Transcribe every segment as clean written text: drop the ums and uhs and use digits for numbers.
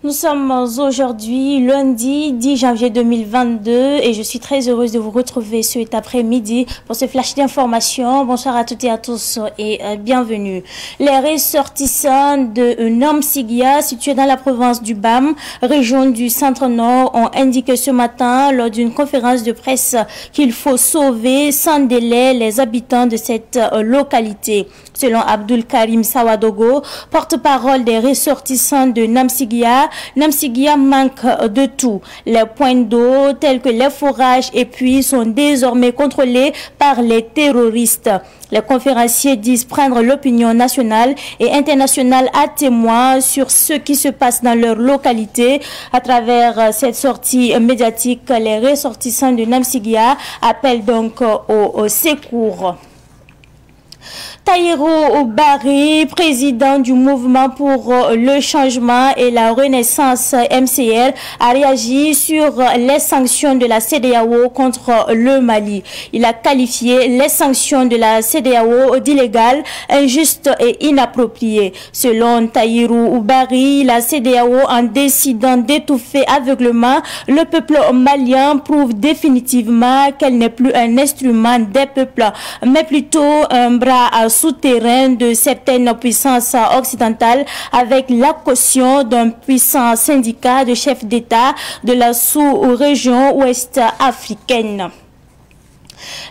Nous sommes aujourd'hui lundi 10 janvier 2022 et je suis très heureuse de vous retrouver cet après-midi pour ce flash d'information. Bonsoir à toutes et à tous et bienvenue. Les ressortissants de Namsigia, situé dans la province du BAM, région du Centre-Nord, ont indiqué ce matin lors d'une conférence de presse qu'il faut sauver sans délai les habitants de cette localité. Selon Abdul Karim Sawadogo, porte-parole des ressortissants de Namsigia, Namsigia manque de tout. Les points d'eau tels que les forages et puits sont désormais contrôlés par les terroristes. Les conférenciers disent prendre l'opinion nationale et internationale à témoin sur ce qui se passe dans leur localité. À travers cette sortie médiatique, les ressortissants de Namsigia appellent donc au secours. Tahirou Barry, président du mouvement pour le changement et la renaissance MCR, a réagi sur les sanctions de la CEDEAO contre le Mali. Il a qualifié les sanctions de la CEDEAO d'illégales, injustes et inappropriées. Selon Tahirou Barry, la CEDEAO, en décidant d'étouffer aveuglement le peuple malien, prouve définitivement qu'elle n'est plus un instrument des peuples, mais plutôt un bras souterrain de certaines puissances occidentales avec la caution d'un puissant syndicat de chefs d'État de la sous-région ouest africaine.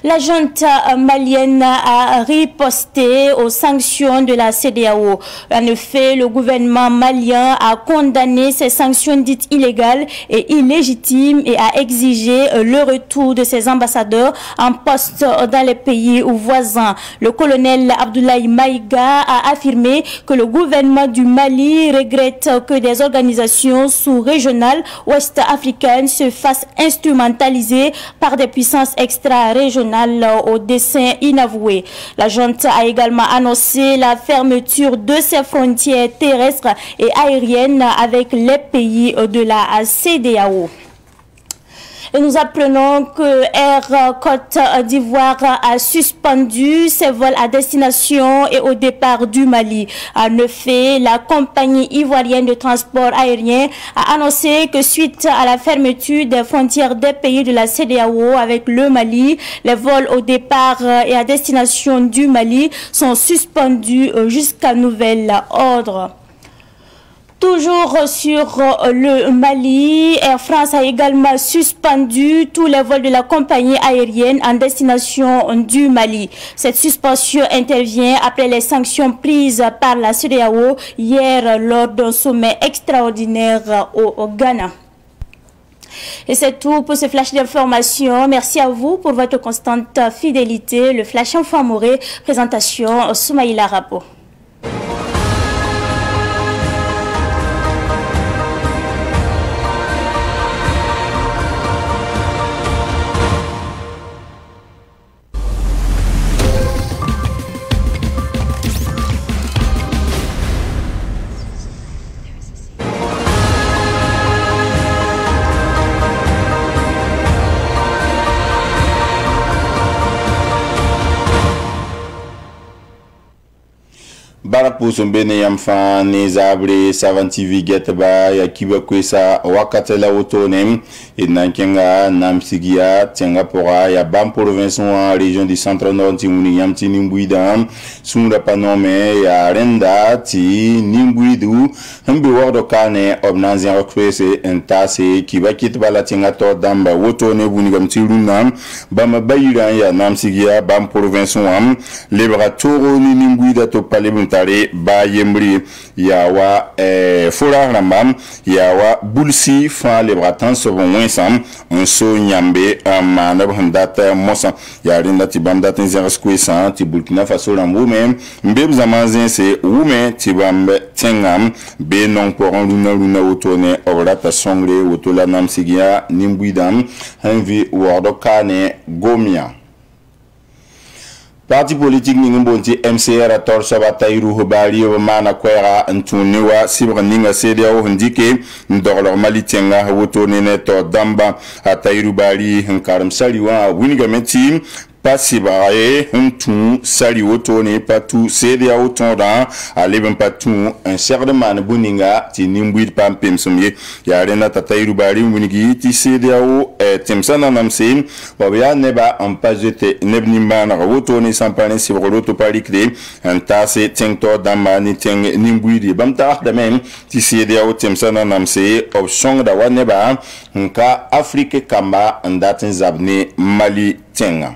La junte malienne a riposté aux sanctions de la CEDEAO. En effet, le gouvernement malien a condamné ces sanctions dites illégales et illégitimes et a exigé le retour de ses ambassadeurs en poste dans les pays voisins. Le colonel Abdoulaye Maïga a affirmé que le gouvernement du Mali regrette que des organisations sous-régionales ouest-africaines se fassent instrumentaliser par des puissances extra-régionales au dessein inavoué. La junte a également annoncé la fermeture de ses frontières terrestres et aériennes avec les pays de la CEDEAO. Et nous apprenons que Air Côte d'Ivoire a suspendu ses vols à destination et au départ du Mali. En effet, la compagnie ivoirienne de transport aérien a annoncé que suite à la fermeture des frontières des pays de la CEDEAO avec le Mali, les vols au départ et à destination du Mali sont suspendus jusqu'à nouvel ordre. Toujours sur le Mali, Air France a également suspendu tous les vols de la compagnie aérienne en destination du Mali. Cette suspension intervient après les sanctions prises par la CEDEAO hier lors d'un sommet extraordinaire au Ghana. Et c'est tout pour ce flash d'information. Merci à vous pour votre constante fidélité. Le flash Infamoré, présentation Soumaïla Rabo. Barapuso mbene yamfa nezabre savantivi getba ya kiba kwesa wakati la autonem inankenga Namsigia tenga pora ya bam province wa région du centre nord timuni yamti nimbuida sunda panome ya renda ti nimbuidu hambi wordo kane obnanzi rekwese entase kiba kitba la tenga to damba autone bunigam tiluna bama bayira ya Namsigia bam province wa libratoro ni nimbuida to pale ba yembri yawa fora rambam yawa bulsi fa le bratan so bon winsam on so nyambe amana bandata mosa ya rinda ti bandata nzerskwe sa ti Burkina Faso rambu men mbeb zamanzen se wume ti bambe tengam be non poran luna otone orata songre otola Namsigia nimbuidam hanvi wordo kane gomia. Parti politique ningbonti MCR ator sabata iru bali o mana kwera ntuniwa sibra ninga CEDEAO ndike ndorlo malitenga woto nene to damba atairu bali nkaram saliwa winigamenti pas sibare tout sali wotone pas tout sedia wotonda aleben pas tout un serment buninga ti nimbuit pam pemsumye ya rena tatairu bari bunigi ti sedia wo temsana namse wabya neba en pajete nebnimba na wotone sampane sibro to palikde un tase tengto damani teng nimbuidi bamta da même ti sedia wo temsana namse option da waneba nka afrique kamba ndatin zabne mali tenga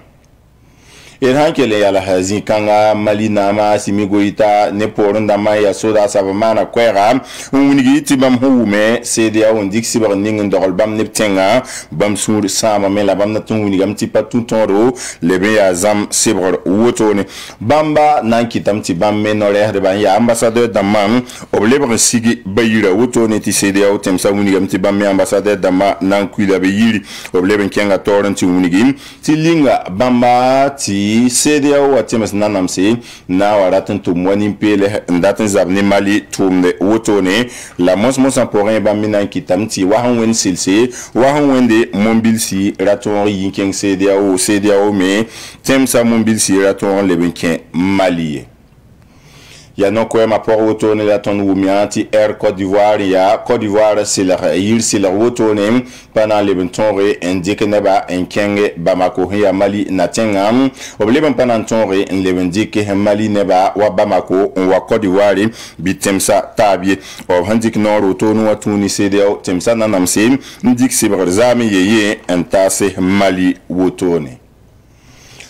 hankele yala hazi kanga mali nama simigoita ne porun da ya soda sabamana kwera unigi tibam hume sedia on diksi bar ning ndol bam neptenga bam sur sama me la bam na tunguni gam tipa tutoro lebe ya zam sibor wotone bamba nan kitam ti bam me no le de ban ya ambassadeur damam oblebre sigi bayira wotone ti sedia o temsa unigi gam ti bam me ambassadeur dama nan kuida be yiri oblebre kenga toron ti unigi ti linga bamba ti sedia o atimas nanamse na waratin to mwani pele ndatin zabni mali tumde wotone la mos emporin ba minan kitamti wahan wen silse wahan wende mombilsi raton yinkeng sedia o me temsa mombilsi raton lebenken mali ya non ko ma por wotone la ton wumianti air Côte d'Ivoire c'est la wotone pendant les bentonre indique neba enkenge Bamako ya Mali natengam obleben pendant tonre en lebendike Mali neba wa Bamako wa Côte d'Ivoire bitemsa tabie o handik non wotone wa tuni cdao temsa nanamse ndik sibrzami yeye entase Mali wotone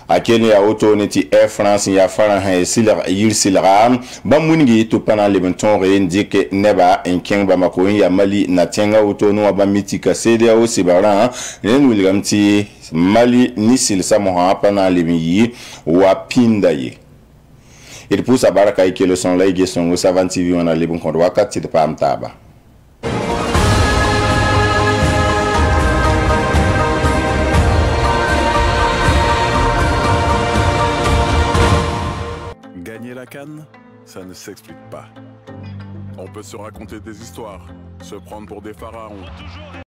akene ya wotone ti Air France ya faran ha silra bamungi to pana lebenton re ndike neba enkeng Bamako ya Mali natenga wotone wa bamitika cdao sibara nen wilgamti Mali nisil samoha pana lebi wa pindaye il pousse à baraka ke le son la gestion au Savane TV on a les bons compte wakati de pam taba. Gagner la CAN, ça ne s'explique pas. On peut se raconter des histoires, se prendre pour des pharaons.